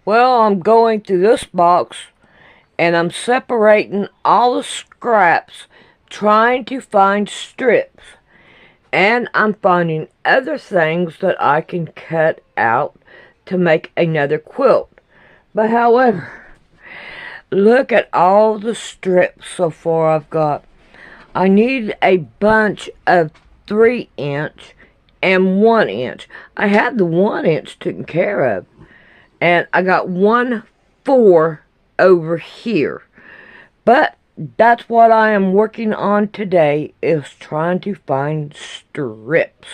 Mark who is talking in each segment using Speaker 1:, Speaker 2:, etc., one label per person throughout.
Speaker 1: Well, I'm going through this box and I'm separating all the scraps, trying to find strips. And I'm finding other things that I can cut out to make another quilt. But however, look at all the strips so far I've got. I need a bunch of 3-inch and 1-inch. I had the 1-inch taken care of. And I got 1/4 over here. But that's what I am working on today, is trying to find strips.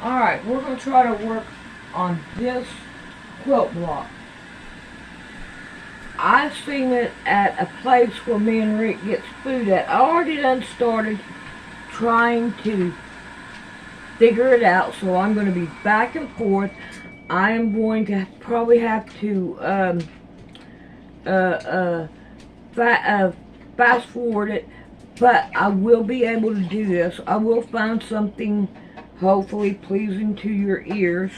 Speaker 1: Alright, we're going to try to work on this quilt block. I've seen it at a place where me and Rick gets food at. I already done started trying to figure it out, so I'm going to be back and forth. I am going to probably have to fast forward it, but I will be able to do this. I will find something hopefully pleasing to your ears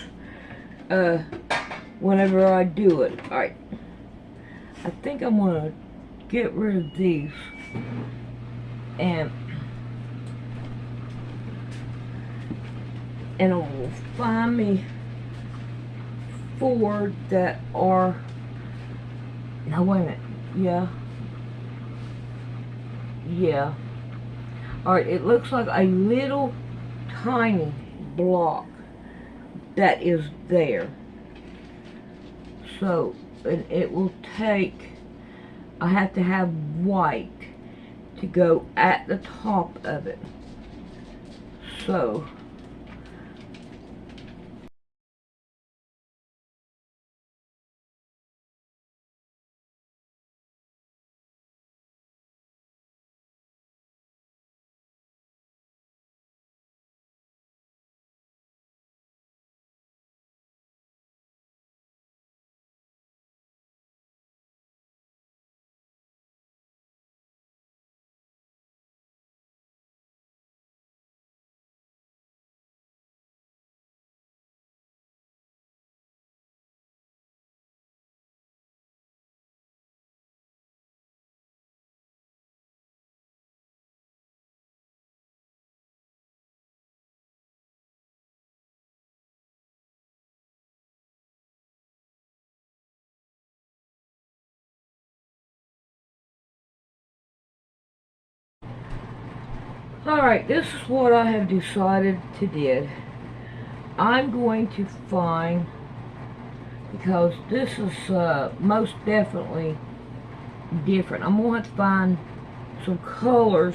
Speaker 1: whenever I do it. Alright, I think I'm going to get rid of these and I will find me 4 that are, now wait a minute, yeah. Alright, it looks like a little tiny block that is there. So, and it will take, I have to have white to go at the top of it. So, alright, this is what I have decided to do. I'm going to find, because this is most definitely different, I'm going to have to find some colors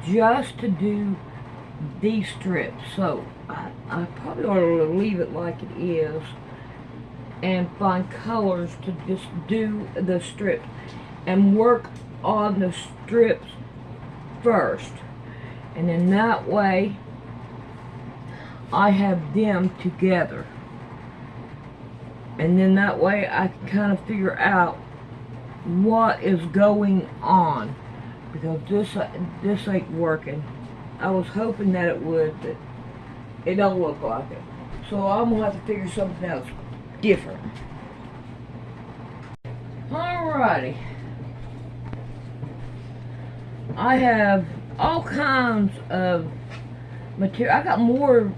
Speaker 1: just to do these strips. So I probably ought to leave it like it is and find colors to just do the strips and work on the strips first, and then that way I have them together, and then that way I can kind of figure out what is going on, because this ain't working. I was hoping that it would, but it don't look like it. So I'm gonna have to figure something else different. Alrighty. I have all kinds of material. I got more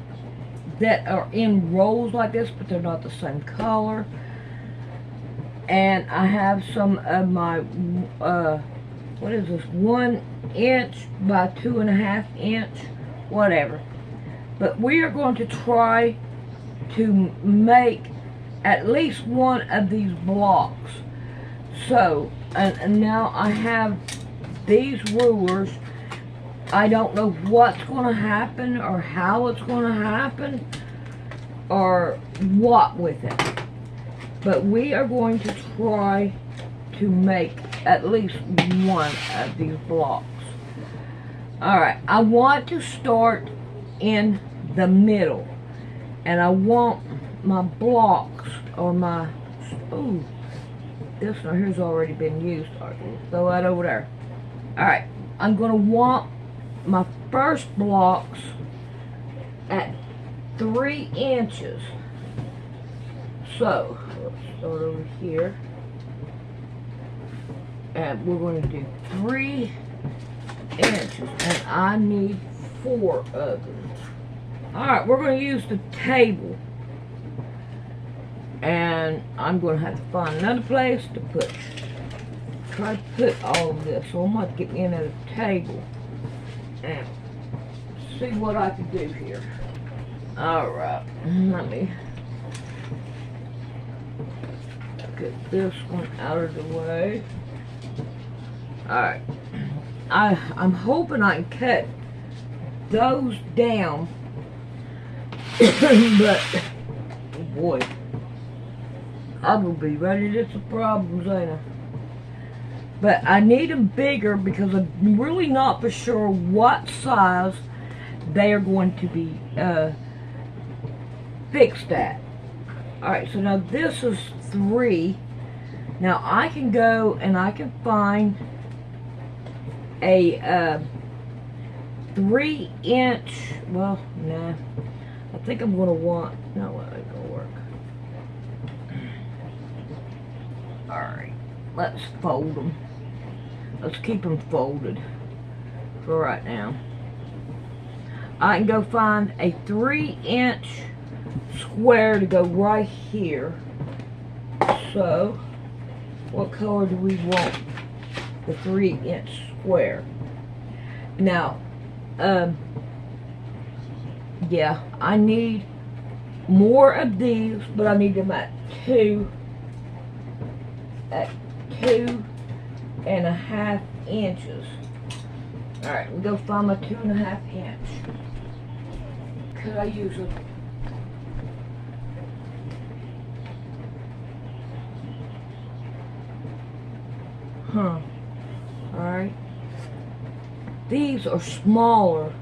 Speaker 1: that are in rolls like this, but they're not the same color. And I have some of my, what is this, 1 inch by 2.5 inch, whatever. But we are going to try to make at least one of these blocks. So, and now I have these rulers. I don't know what's going to happen or how it's going to happen or what with it. but we are going to try to make at least one of these blocks. Alright, I want to start in the middle, and I want my blocks, or my, ooh, this one here's already been used. Alright, we'll throw that over there. Alright, I'm going to want my first blocks at 3 inches. So, let's start over here. And we're going to do 3 inches. And I need 4 of them. Alright, we're going to use the table. And I'm going to have to find another place to try to put all of this. So I'm going to get me another table and see what I can do here. Alright, let me get this one out of the way. Alright, I'm hoping I can cut those down, but oh boy, I will be ready to get some problems, ain't I? But I need them bigger because I'm really not for sure what size they are going to be fixed at. Alright, so now this is 3. Now I can go and I can find a 3 inch, well, nah, I think I'm going to want, no, that ain't going to work. Alright, let's fold them. Let's keep them folded for right now. I can go find a 3 inch square to go right here. So, what color do we want the 3 inch square? Now, yeah, I need more of these, but I need them at 2.5 inches. Alright, we'll go find my 2.5 inch. Could I use a alright. These are smaller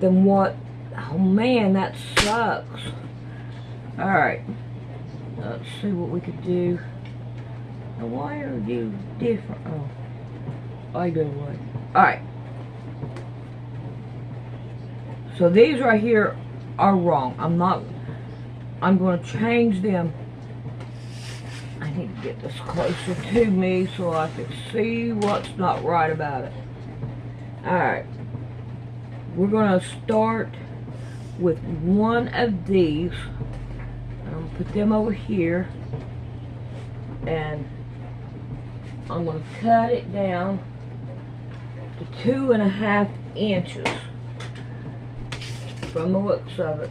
Speaker 1: than what, oh man, that sucks. Alright, let's see what we could do. Now, why are you different? Oh, I go away. Alright. So these right here are wrong. I'm going to change them. I need to get this closer to me so I can see what's not right about it. Alright. We're going to start with one of these. I'm going to put them over here. And I'm going to cut it down to 2.5 inches from the looks of it.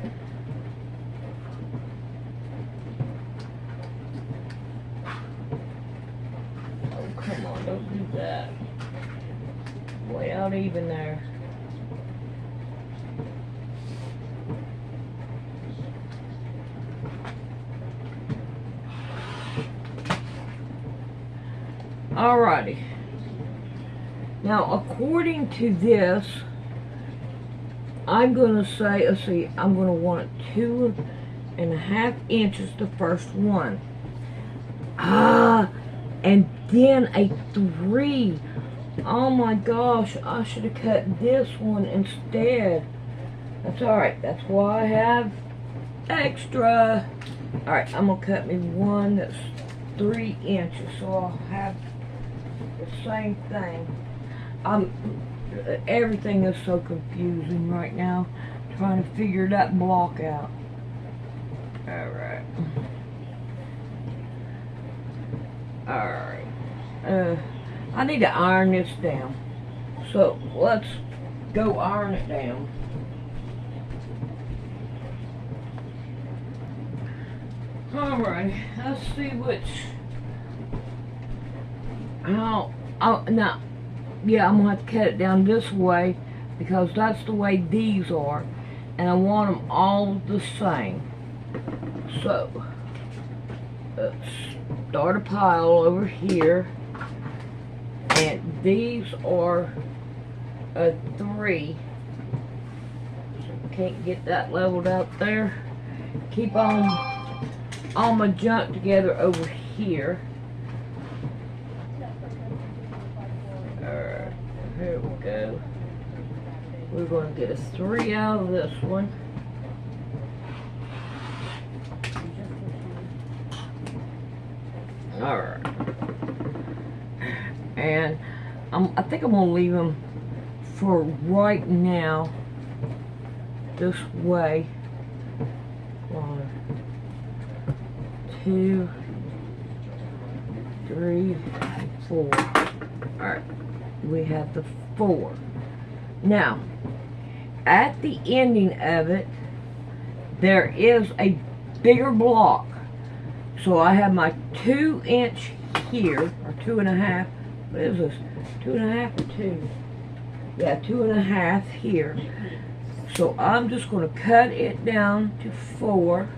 Speaker 1: Oh, come on, don't do that. Way out even there. Alrighty. Now, according to this, I'm going to say, let's see, I'm going to want 2.5 inches the first one. And then a 3. Oh my gosh, I should have cut this one instead. That's alright, that's why I have extra. Alright, I'm going to cut me one that's 3 inches, so I'll have the same thing. Everything is so confusing right now, trying to figure that block out. Alright. Alright. I need to iron this down. So, let's go iron it down. Alright, let's see which. Now, yeah, I'm gonna have to cut it down this way because that's the way these are, and I want them all the same. So, let's start a pile over here. And these are a 3. So can't get that leveled out there. Keep on all my junk together over here. Alright, here we go. We're going to get a 3 out of this one. Alright. And I think I'm going to leave them for right now this way. 1, 2, 3, 4. Alright. We have the 4. Now, at the ending of it, there is a bigger block. So I have my 2-inch here, or 2.5. What is this? 2.5 or 2? Yeah, 2.5 here. So I'm just going to cut it down to 4.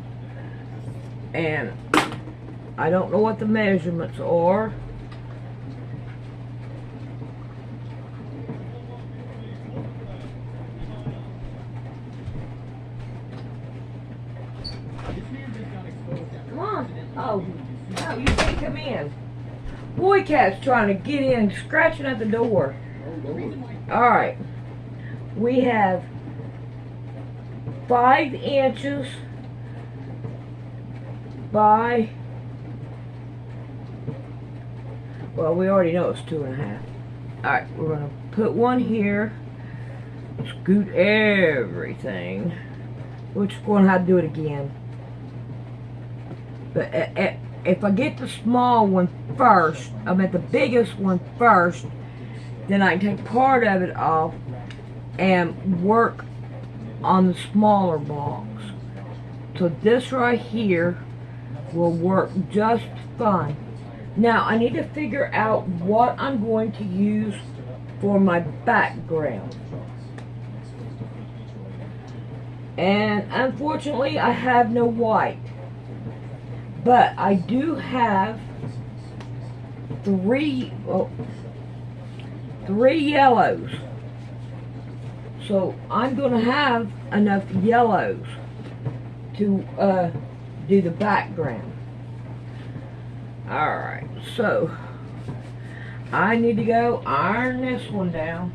Speaker 1: And I don't know what the measurements are. Come on. Oh, no, you can't come in. Boy Cat's trying to get in, scratching at the door. Alright. We have 5 inches by, well, we already know it's 2.5. Alright, we're going to put one here. Scoot everything. We're just going to have to do it again. But if I get the small one first, I mean the biggest one first, then I can take part of it off and work on the smaller blocks. So this right here will work just fine. Now I need to figure out what I'm going to use for my background. And unfortunately I have no white. But I do have 3 yellows. So I'm going to have enough yellows to do the background. Alright, so I need to go iron this one down.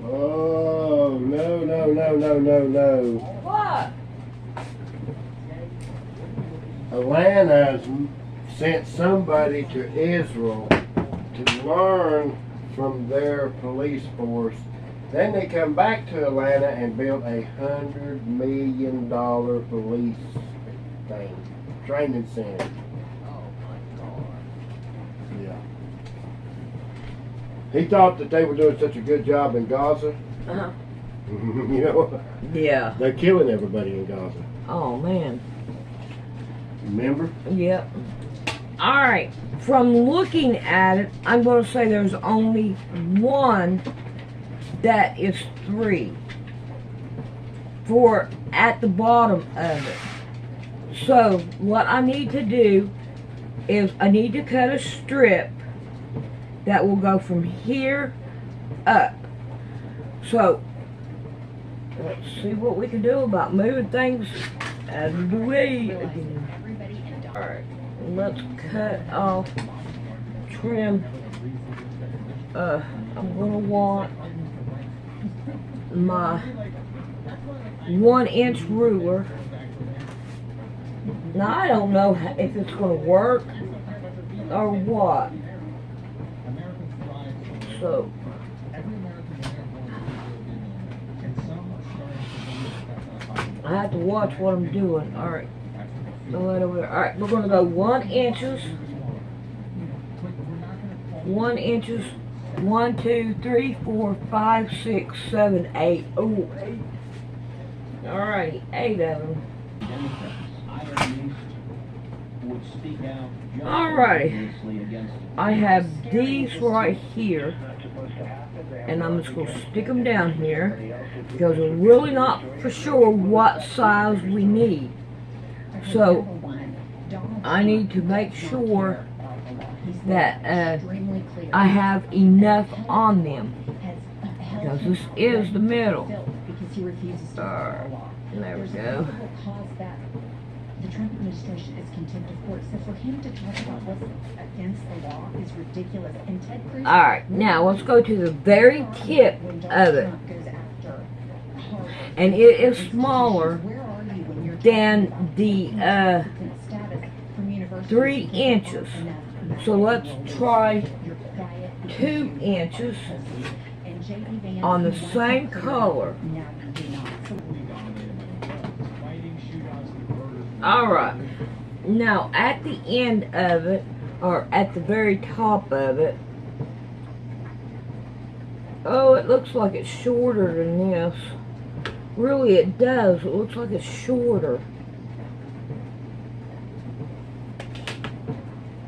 Speaker 2: Oh, no.
Speaker 1: What?
Speaker 2: Atlanta's sent somebody to Israel to learn from their police force. Then they come back to Atlanta and build a $100 million police thing, training center.
Speaker 1: Oh my God.
Speaker 2: Yeah. He thought that they were doing such a good job in Gaza.
Speaker 1: Uh-huh.
Speaker 2: You know?
Speaker 1: Yeah.
Speaker 2: They're killing everybody in Gaza.
Speaker 1: Oh man.
Speaker 2: Remember?
Speaker 1: Yep. Alright, from looking at it, I'm going to say there's only one that is 3 for at the bottom of it. So, what I need to do is I need to cut a strip that will go from here up. So, let's see what we can do about moving things out of the way again. Alright, let's cut off, trim. I'm going to want my 1-inch ruler. Now, I don't know if it's going to work or what. So, I have to watch what I'm doing. Alright. Alright, we're going to go 1 inches. 1 inches. 1, 2, 3, 4, 5, 6, 7, 8. Oh, 8. Alright, 8 of them. Alrighty. I have these right here. And I'm just going to stick them down here because we're really not for sure what size we need. So I need to make sure that I have enough on them, because this is the middle. There we go.
Speaker 3: The Trump administration is contempt of court. So for him to talk about what's against the law is ridiculous. And Ted Cruz.
Speaker 1: All right, now let's go to the very tip of it, and it is smaller than the 3 inches. So let's try 2 inches on the same color. Alright, now at the end of it, or at the very top of it, oh, it looks like it's shorter than this. Really, it does. It looks like it's shorter.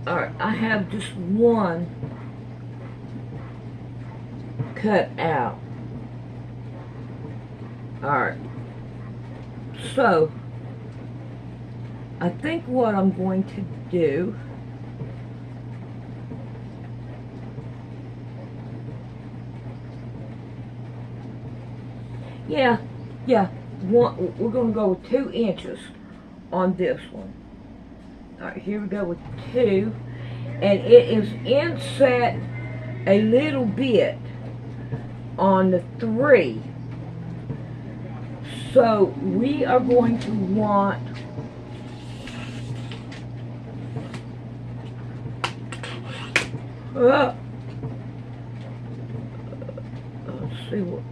Speaker 1: Alright, I have just one cut out. Alright, so I think what I'm going to do we're going to go with 2 inches on this one. Alright, here we go with 2, and it is inset a little bit on the 3. So we are going to want let's see what.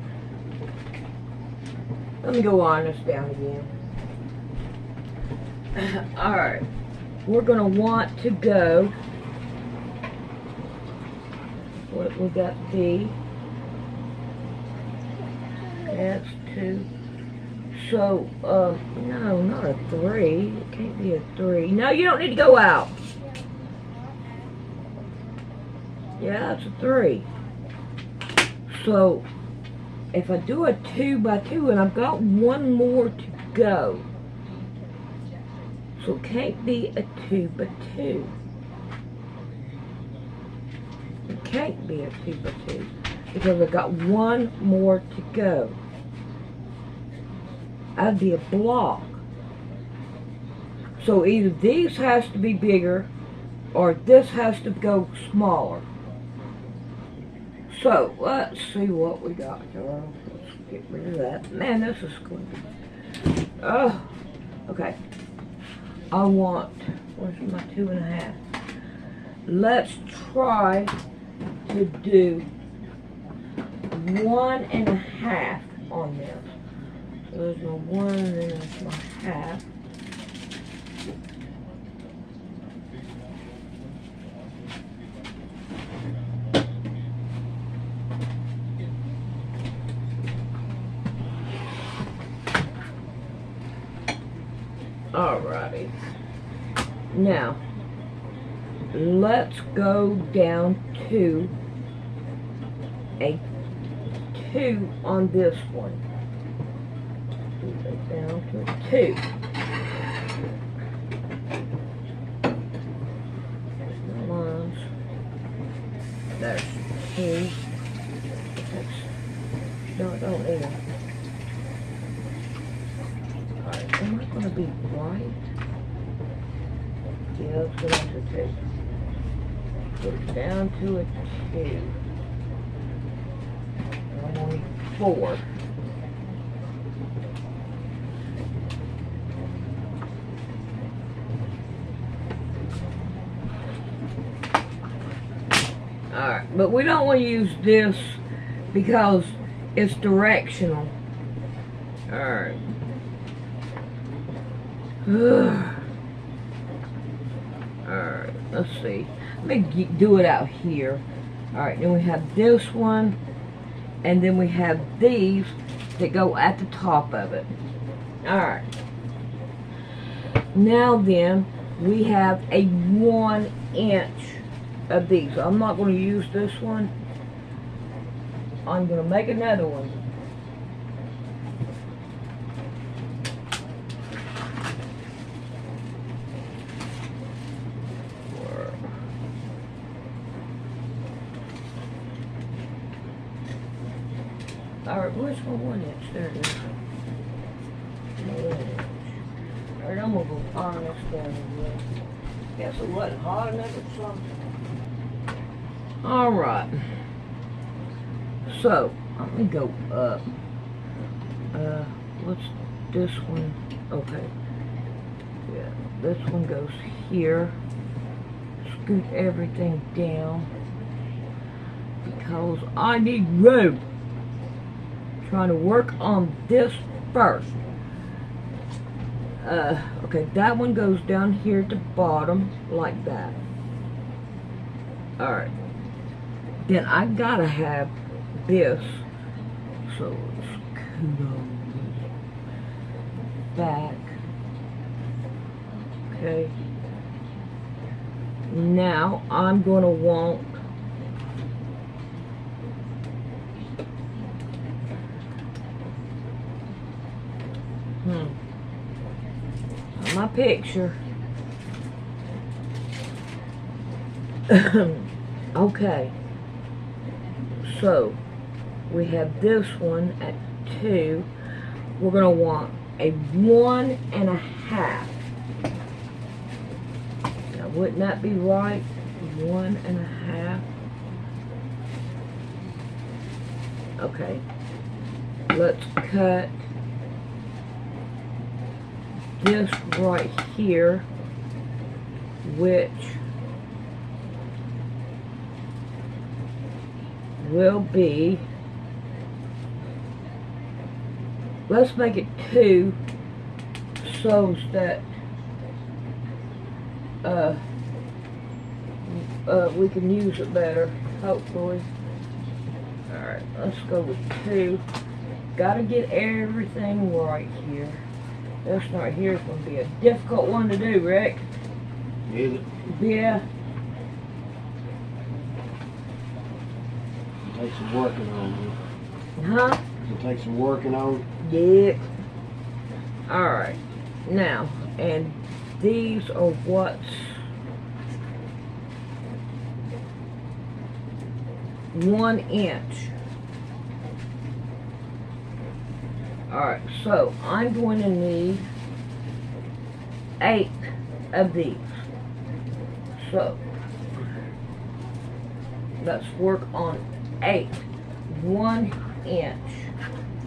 Speaker 1: Let me go on this down again. Alright. We're going to want to go. What we got D. That's 2. So, no, not a 3. It can't be a 3. No, you don't need to go out. Yeah, it's a 3. So, if I do a 2 by 2, and I've got one more to go. So it can't be a 2 by 2. It can't be a 2 by 2. Because I've got one more to go. That'd be a block. So either these has to be bigger, or this has to go smaller. So, let's see what we got. Let's get rid of that. Man, this is going to be... Oh, okay. I want... Where's my 2.5? Let's try to do 1.5 on this. So there's my 1 and then there's my half. Alrighty. Now, let's go down to a 2 on this one. Down to a 2. Lines. There's 2. No, I don't need it. Alright, am I going to be right? Yeah, let's go down to a 2. Put it down to a 2. I'm only 4. Alright, but we don't want to use this because it's directional. Alright. Alright, let's see. Let me do it out here. Alright, then we have this one, and then we have these that go at the top of it. Alright. Now then, we have a 1 inch of these. I'm not going to use this one. I'm going to make another one. Alright, where's my 1 inch? There it is. My 1 inch. Alright, I'm gonna go iron this down again. Guess it wasn't hot enough or something. Alright. So, let me go up. What's this one? Okay. Yeah, this one goes here. Scoot everything down. Because I need room. Trying to work on this first. Okay, that one goes down here at the bottom, like that. Alright. Then I gotta have this. So let's scoot on back. Okay. Now I'm gonna want my picture. Okay. So we have this one at 2. We're gonna want a 1.5. Now wouldn't that be right? 1.5. Okay. Let's cut this right here, which will be, let's make it 2 so that we can use it better, hopefully. Alright, let's go with 2. Gotta get everything right here. This right here is going to be a difficult one to do, Rick.
Speaker 2: Is it?
Speaker 1: Yeah.
Speaker 2: It'll take some working on.
Speaker 1: Huh?
Speaker 2: It'll take some working on.
Speaker 1: Yeah. Alright. Now, and these are what's 1 inch. Alright, so I'm going to need 8 of these. So, let's work on 8. 1 inch.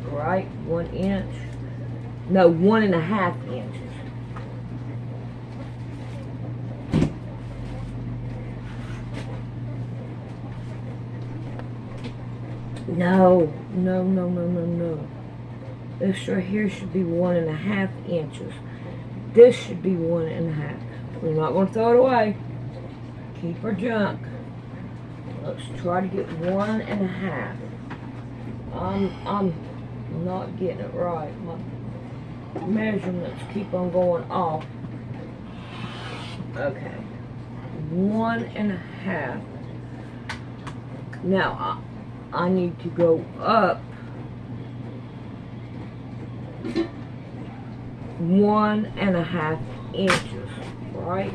Speaker 1: Right? 1 inch. No, 1.5 inches. No. This right here should be 1.5 inches. This should be 1.5. We're not going to throw it away. Keep our junk. Let's try to get 1.5. I'm not getting it right. My measurements keep on going off. Okay. 1.5. Now I need to go up 1.5 inches, right?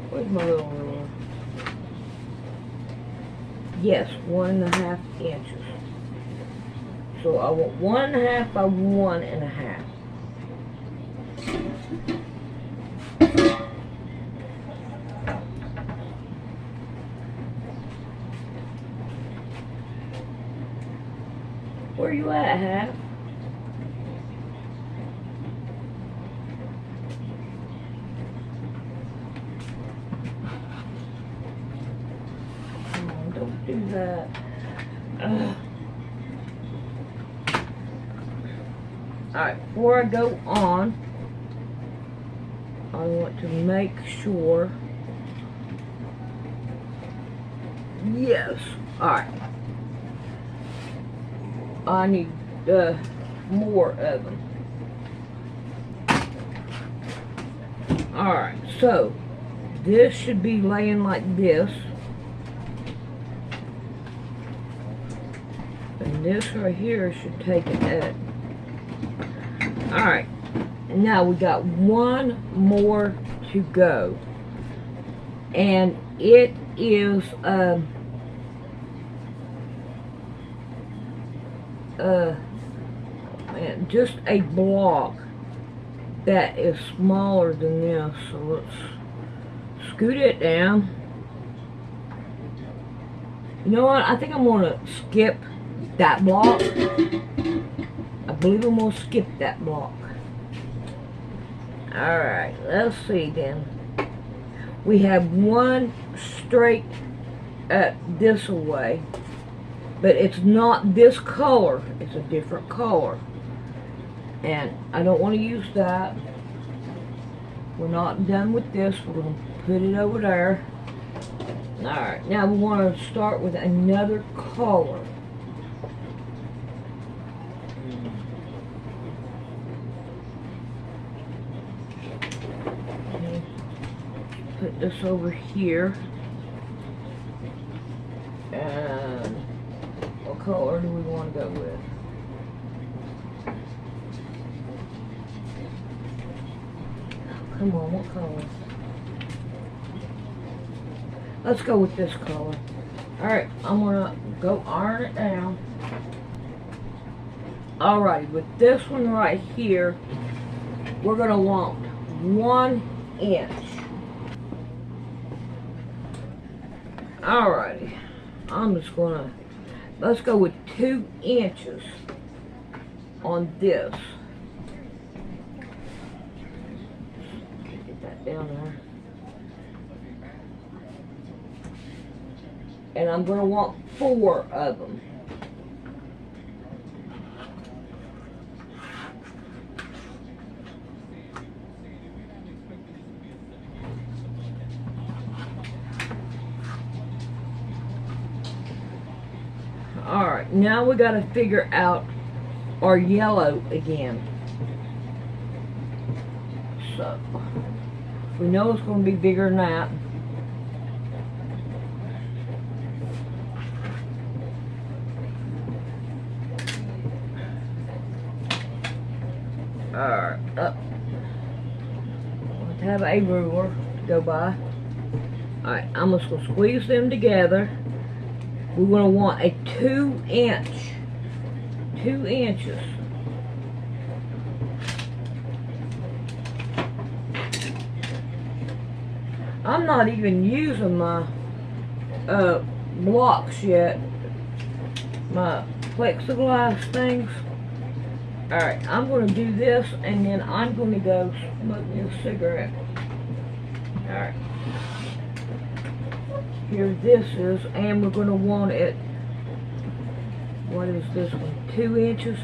Speaker 1: Where's my little ruler? Yes, 1.5 inches. So I want 1.5 by 1.5. Where you at, Hap? Come on, don't do that. Alright, before I go on, I want to make sure. Yes. Alright. I need more of them. Alright, so this should be laying like this. And this right here should take it up. Alright, now we got one more to go. And it is man, just a block that is smaller than this. So let's scoot it down. You know what? I think I'm gonna skip that block. I believe I'm gonna skip that block. Alright, let's see then. We have one straight this way, but it's not this color, it's a different color. And I don't want to use that. We're not done with this. We're going to put it over there. Alright, now we want to start with another color. Okay. Put this over here. And what color do we want to go with? Come on, what color? Let's go with this color. Alright, I'm gonna go iron it down. Alright, with this one right here, we're gonna want 1 inch. Alrighty, I'm just gonna, let's go with 2 inches on this. Get that down there. And I'm going to want 4 of them. Alright, now we got to figure out our yellow again. So, we know it's going to be bigger than that. Alright, up. Let's have a ruler to go by. Alright, I'm just going to squeeze them together. We're going to want a 2 inch. 2 inches. I'm not even using my blocks yet. My plexiglass things. Alright, I'm going to do this and then I'm going to go smoke me a cigarette. Alright. Here this is, and we're going to want it, what is this one, 2 inches?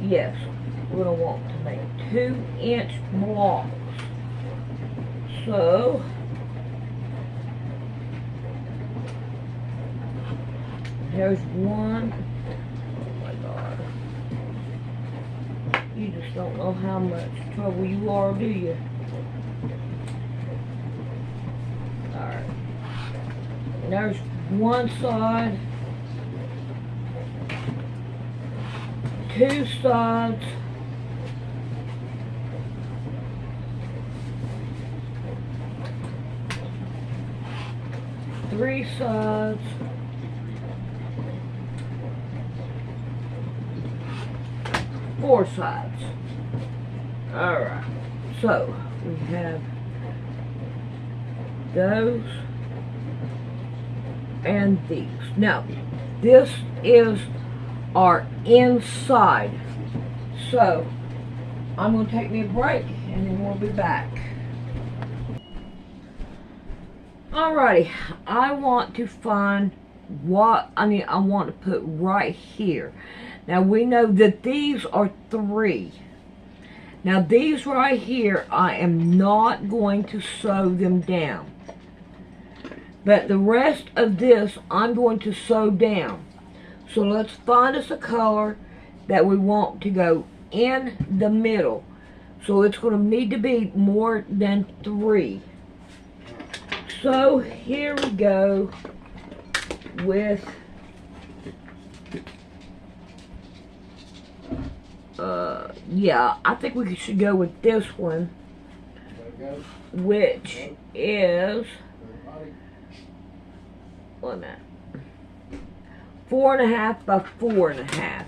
Speaker 1: Yes, we're going to want to make 2-inch blocks. So, there's one. Oh my God. You just don't know how much trouble you are, do you? Alright. And there's one side. 2 sides. 3 sides. 4 sides. Alright, so we have those and these. Now, this is our inside. So, I'm going to take me a break and then we'll be back. Alrighty, I want to find what I want to put right here. Now we know that these are 3. Now these right here, I am not going to sew them down. But the rest of this, I'm going to sew down. So let's find us a color that we want to go in the middle. So it's going to need to be more than 3. So here we go with yeah, I think we should go with this one, which is, wait a minute, 4.5 by 4.5.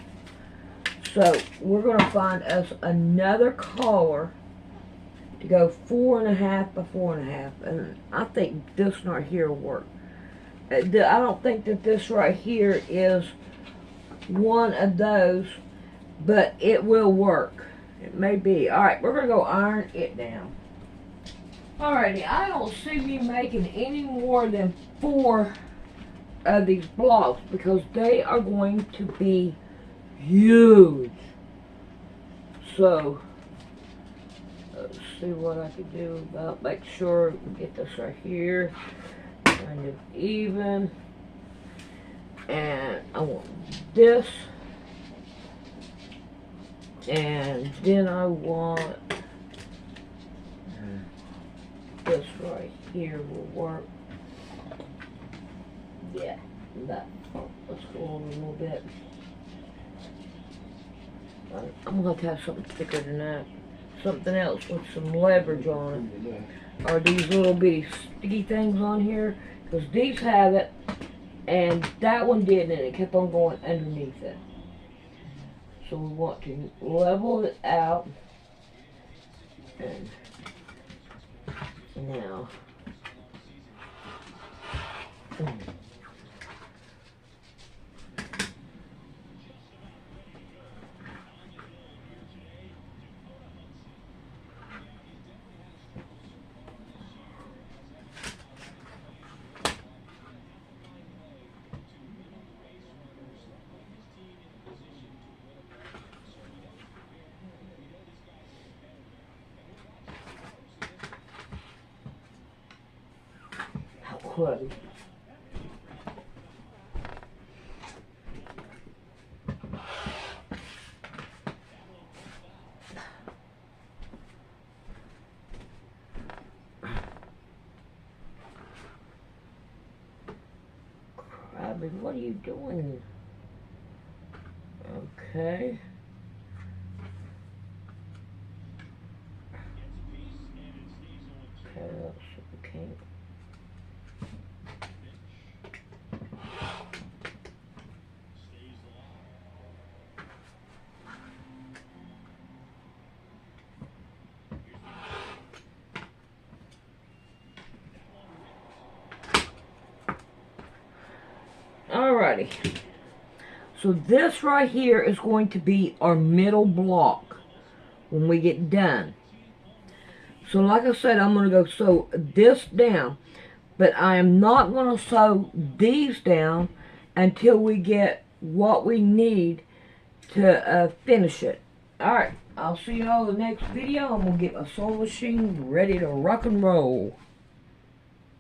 Speaker 1: So we're going to find us another collar to go 4.5 by 4.5, and I think this right here will work. I don't think that this right here is one of those, but it will work. It may be. Alright, we're going to go iron it down. Alrighty, I don't see me making any more than 4 of these blocks because they are going to be huge. So, let's see what I can do about, make sure we get this right here kind of even. And I want this. And then I want this right here will work. Yeah, that. Let's go on a little bit. I'm going to have something thicker than that. Something else with some leverage on it. Are these little bitty sticky things on here? Because these have it, and that one didn't, and it kept on going underneath it. So we want to level it out. And now. How close? Crabby, what are you doing? Okay. Okay, okay. Alrighty. So this right here is going to be our middle block when we get done. So like I said, I'm going to go sew this down, but I am not going to sew these down until we get what we need to finish it. Alright, I'll see y'all in the next video. I'm going to get my sewing machine ready to rock and roll.